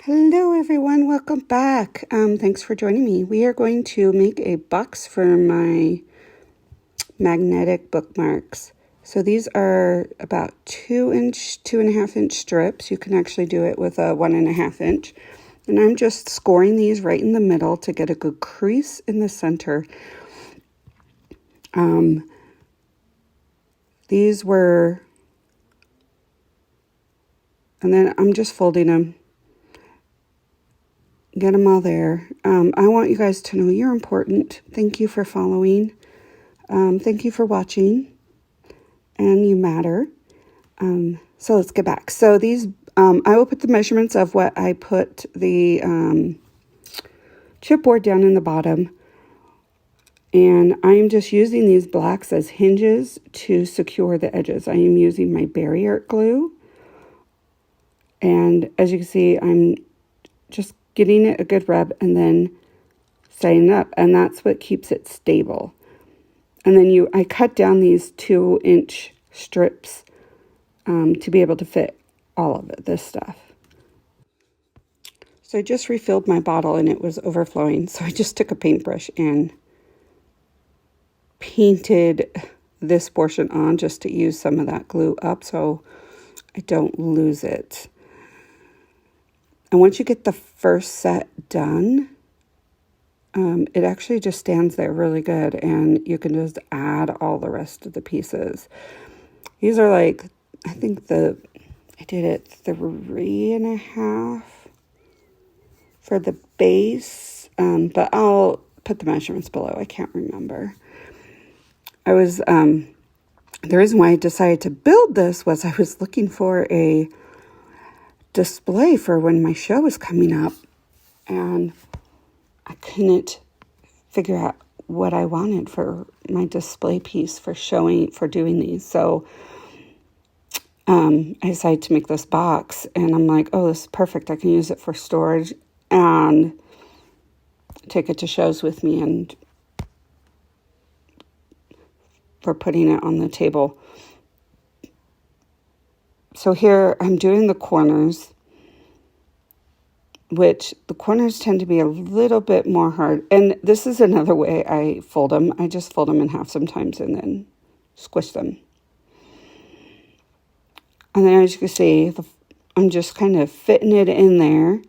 Hello everyone, welcome back. Thanks for joining me. We are going to make a box for my magnetic bookmarks. So these are about 2.5 inch strips. You can actually do it with a 1.5 inch. And I'm just scoring these right in the middle to get a good crease in the center. These were, and then I'm just folding them. Get them all there. I want you guys to know you're important. Thank you for following. Thank you for watching. And you matter. So let's get back. So these, I will put the measurements of what I put the chipboard down in the bottom. And I'm just using these blacks as hinges to secure the edges. I am using my barrier glue. And as you can see, I'm just getting it a good rub and then setting it up, and that's what keeps it stable. And then I cut down these 2-inch strips to be able to fit all of it, this stuff. So I just refilled my bottle and it was overflowing, so I just took a paintbrush and painted this portion on just to use some of that glue up so I don't lose it. And once you get the first set done, it actually just stands there really good, and you can just add all the rest of the pieces. These are like, I think I did it 3.5 for the base, but I'll put the measurements below. I can't remember. The reason why I decided to build this was I was looking for a display for when my show was coming up, and I couldn't figure out what I wanted for my display piece for doing these. So I decided to make this box, and I'm like, oh, this is perfect. I can use it for storage and take it to shows with me and for putting it on the table. So here I'm doing the corners, which the corners tend to be a little bit more hard. And this is another way I fold them. I just fold them in half sometimes and then squish them. And then as you can see, I'm just kind of fitting it in there.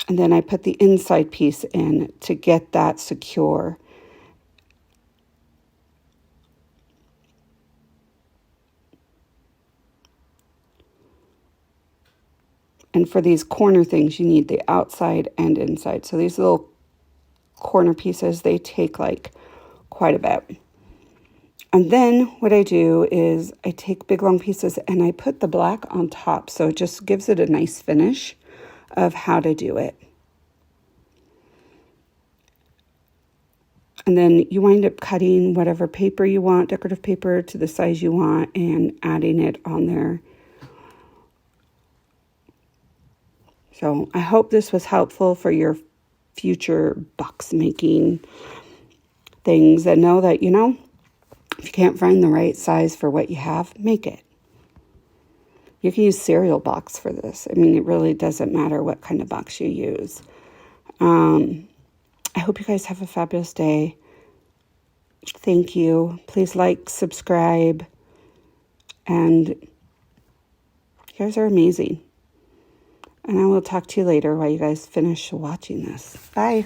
And then I put the inside piece in to get that secure. And for these corner things, you need the outside and inside. So these little corner pieces, they take like quite a bit. And then what I do is I take big long pieces and I put the black on top. So it just gives it a nice finish of how to do it. And then you wind up cutting whatever paper you want, decorative paper, to the size you want, and adding it on there. So I hope this was helpful for your future box making things, and know that, if you can't find the right size for what you have, make it. You can use cereal box for this. I mean, it really doesn't matter what kind of box you use. I hope you guys have a fabulous day. Thank you. Please like, subscribe, and you guys are amazing. And I will talk to you later while you guys finish watching this. Bye.